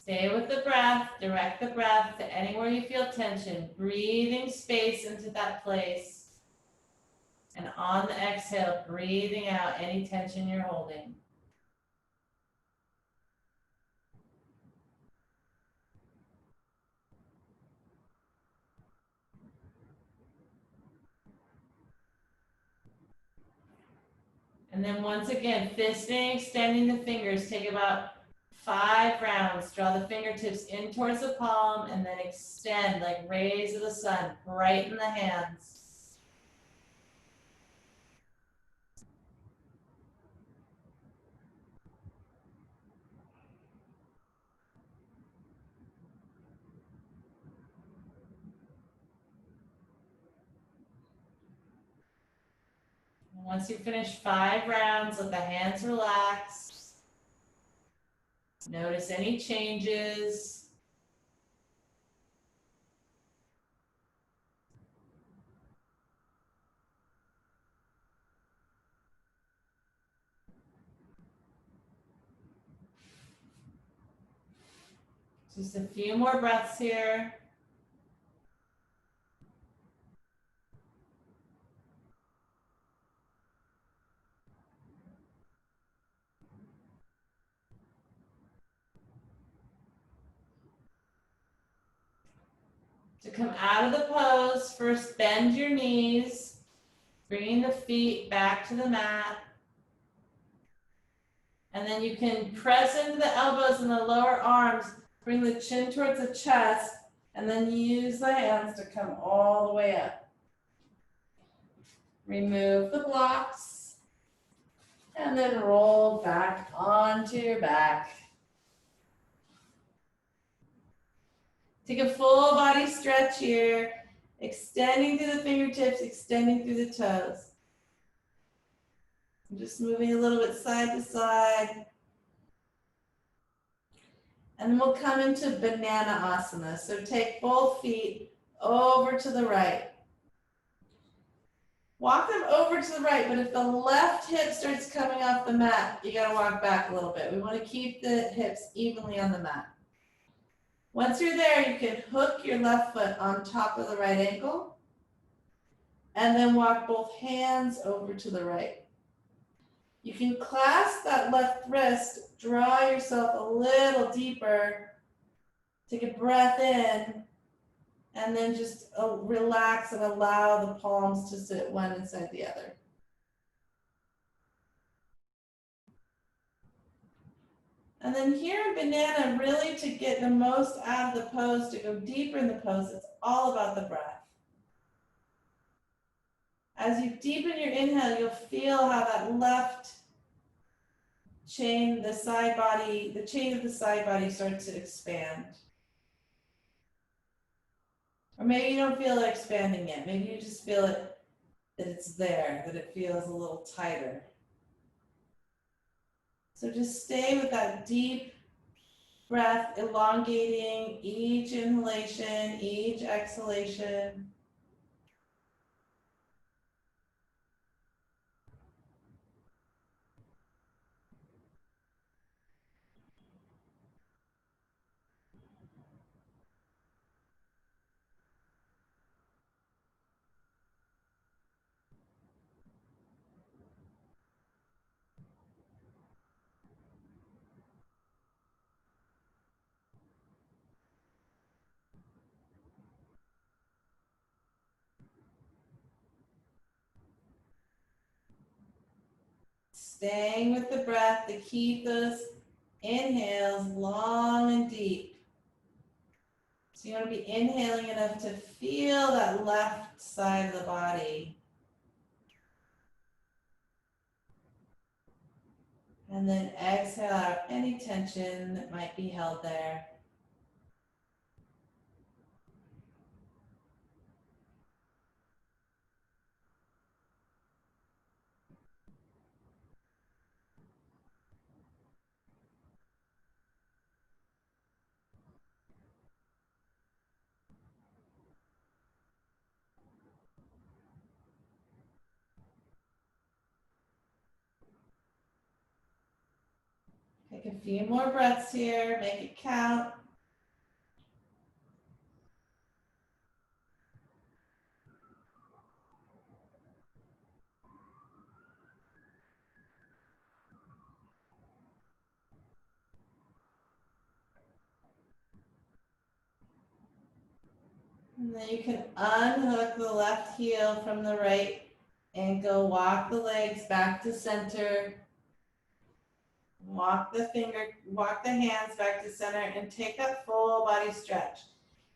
Stay with the breath, direct the breath to anywhere you feel tension, breathing space into that place. And on the exhale, breathing out any tension you're holding. And then once again, fisting, extending the fingers, take about 5 rounds. Draw the fingertips in towards the palm and then extend like rays of the sun. Brighten the hands. And once you finish 5 rounds, let the hands relax. Notice any changes. Just a few more breaths here. To come out of the pose, first bend your knees, bringing the feet back to the mat. And then you can press into the elbows and the lower arms, bring the chin towards the chest, and then use the hands to come all the way up. Remove the blocks, and then roll back onto your back. Take a full body stretch here, extending through the fingertips, extending through the toes. I'm just moving a little bit side to side. And then we'll come into banana asana. So take both feet over to the right. Walk them over to the right, but if the left hip starts coming off the mat, you gotta walk back a little bit. We wanna keep the hips evenly on the mat. Once you're there, you can hook your left foot on top of the right ankle, and then walk both hands over to the right. You can clasp that left wrist, draw yourself a little deeper, take a breath in, and then just relax and allow the palms to sit one inside the other. And then here in banana, really to get the most out of the pose, to go deeper in the pose, it's all about the breath. As you deepen your inhale, you'll feel how that left chain, the side body, the chain of the side body starts to expand. Or maybe you don't feel it expanding yet. Maybe you just feel it, that it's there, that it feels a little tighter. So just stay with that deep breath, elongating each inhalation, each exhalation. Staying with the breath to keep those inhales long and deep. So you want to be inhaling enough to feel that left side of the body. And then exhale out any tension that might be held there. Take a few more breaths here, make it count. And then you can unhook the left heel from the right ankle, walk the legs back to center. Walk the hands back to center and take that full body stretch.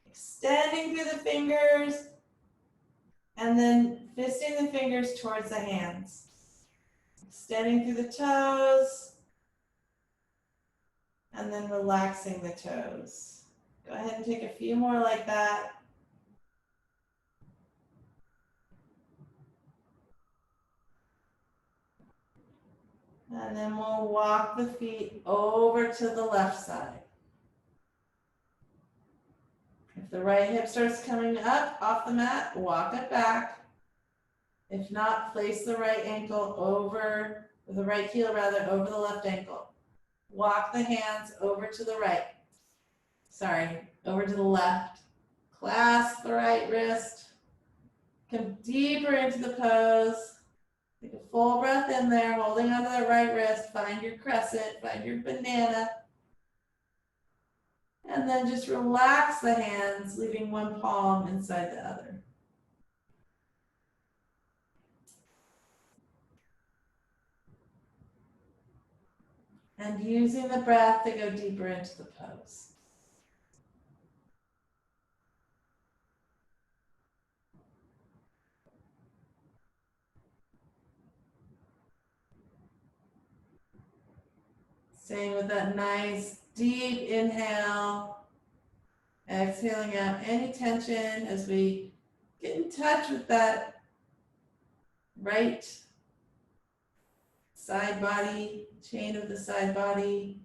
Extending through the fingers and then fisting the fingers towards the hands. Extending through the toes and then relaxing the toes. Go ahead and take a few more like that. And then we'll walk the feet over to the left side. If the right hip starts coming up off the mat, walk it back. If not, place the right ankle over, or the right heel rather, over the left ankle. Walk the hands over to the right. Over to the left. Clasp the right wrist. Come deeper into the pose. Take a full breath in there, holding onto that right wrist. Find your crescent, find your banana. And then just relax the hands, leaving one palm inside the other. And using the breath to go deeper into the pose. Staying with that nice deep inhale. Exhaling out any tension as we get in touch with that right side body, chain of the side body.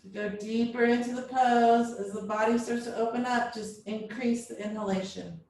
To go deeper into the pose, as the body starts to open up, just increase the inhalation.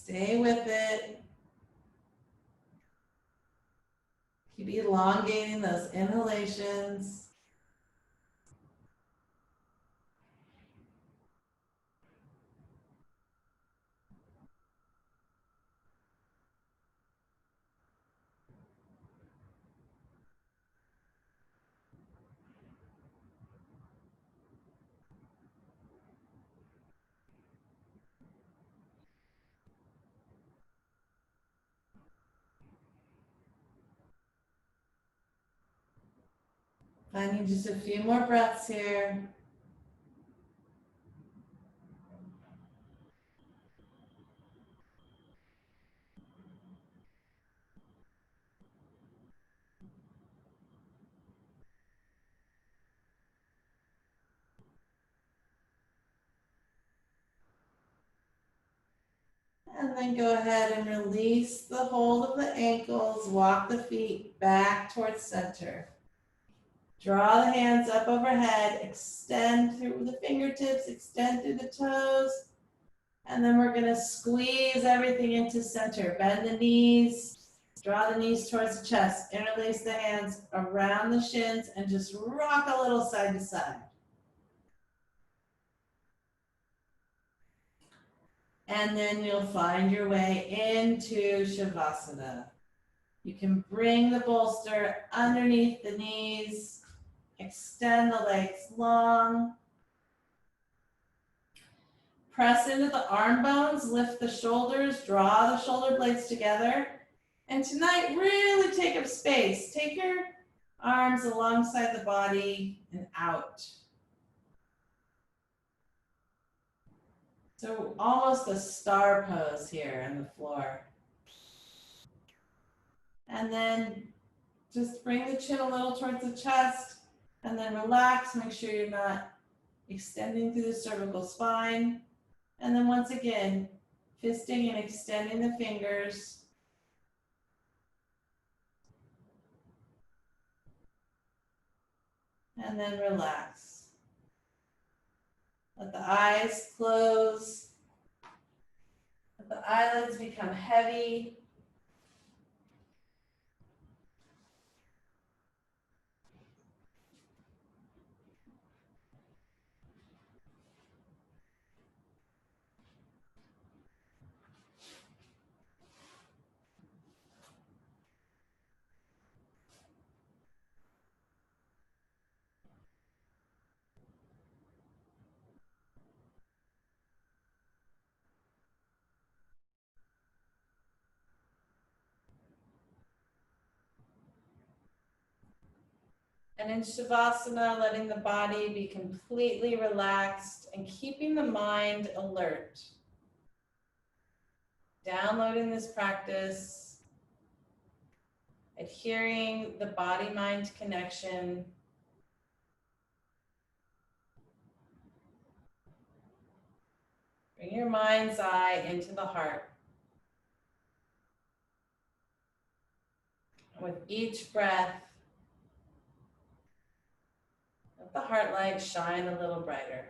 Stay with it. Keep elongating those inhalations. Finding just a few more breaths here. And then go ahead and release the hold of the ankles. Walk the feet back towards center. Draw the hands up overhead. Extend through the fingertips. Extend through the toes. And then we're going to squeeze everything into center. Bend the knees. Draw the knees towards the chest. Interlace the hands around the shins and just rock a little side to side. And then you'll find your way into Shavasana. You can bring the bolster underneath the knees, extend the legs long. Press into the arm bones, lift the shoulders, draw the shoulder blades together. And tonight, really take up space. Take your arms alongside the body and out. So almost a star pose here on the floor. And then just bring the chin a little towards the chest and then relax. Make sure you're not extending through the cervical spine. And then once again, fisting and extending the fingers. And then relax. Let the eyes close. Let the eyelids become heavy. And in Shavasana, letting the body be completely relaxed and keeping the mind alert. Downloading this practice, adhering the body-mind connection. Bring your mind's eye into the heart. And with each breath, let the heart light shine a little brighter.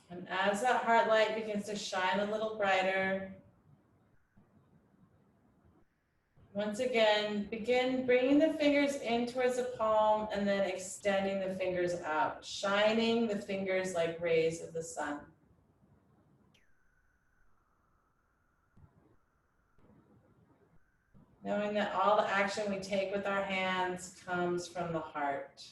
And as that heart light begins to shine a little brighter, once again, begin bringing the fingers in towards the palm and then extending the fingers out, shining the fingers like rays of the sun. Knowing that all the action we take with our hands comes from the heart.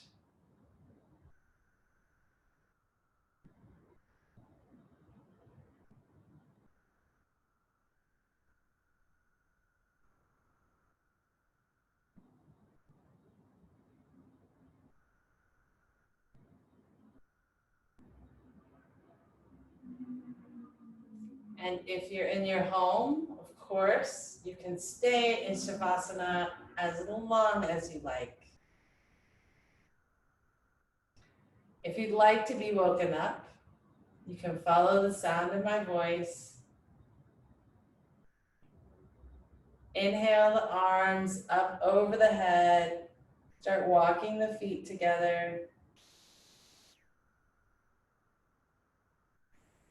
And if you're in your home, of course, you can stay in Shavasana as long as you like. If you'd like to be woken up, you can follow the sound of my voice. Inhale the arms up over the head. Start walking the feet together.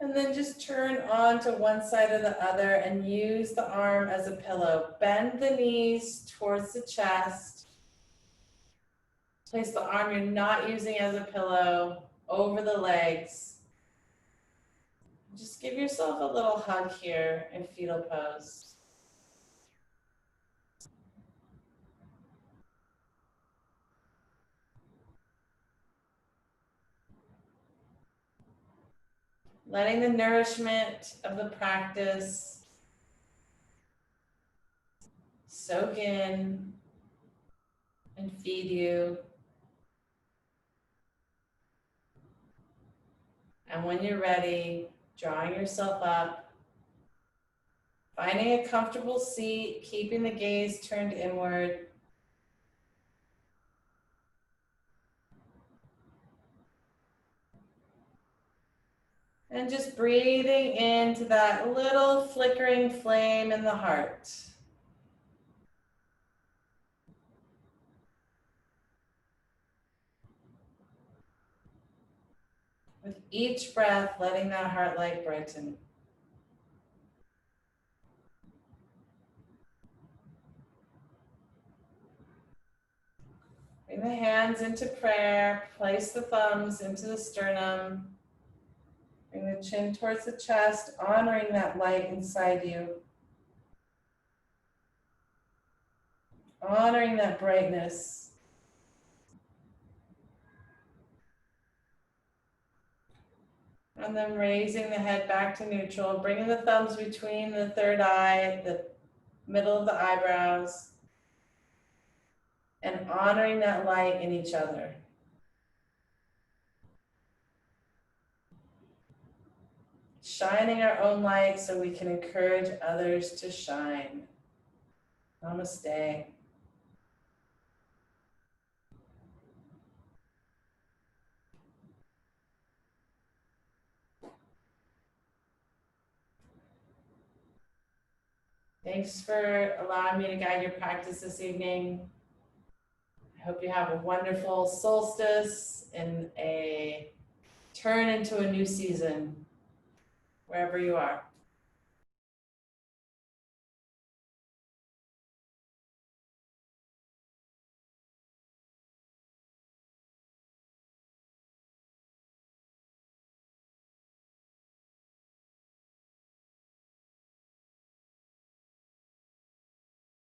And then just turn on to one side or the other and use the arm as a pillow. Bend the knees towards the chest. Place the arm you're not using as a pillow over the legs. Just give yourself a little hug here in fetal pose. Letting the nourishment of the practice soak in and feed you. And when you're ready, drawing yourself up, finding a comfortable seat, keeping the gaze turned inward. And just breathing into that little flickering flame in the heart. With each breath, letting that heart light brighten. Bring the hands into prayer, place the thumbs into the sternum. Bring the chin towards the chest, honoring that light inside you. Honoring that brightness. And then raising the head back to neutral, bringing the thumbs between the third eye, the middle of the eyebrows, and honoring that light in each other. Shining our own light so we can encourage others to shine. Namaste. Thanks for allowing me to guide your practice this evening. I hope you have a wonderful solstice and a turn into a new season, wherever you are.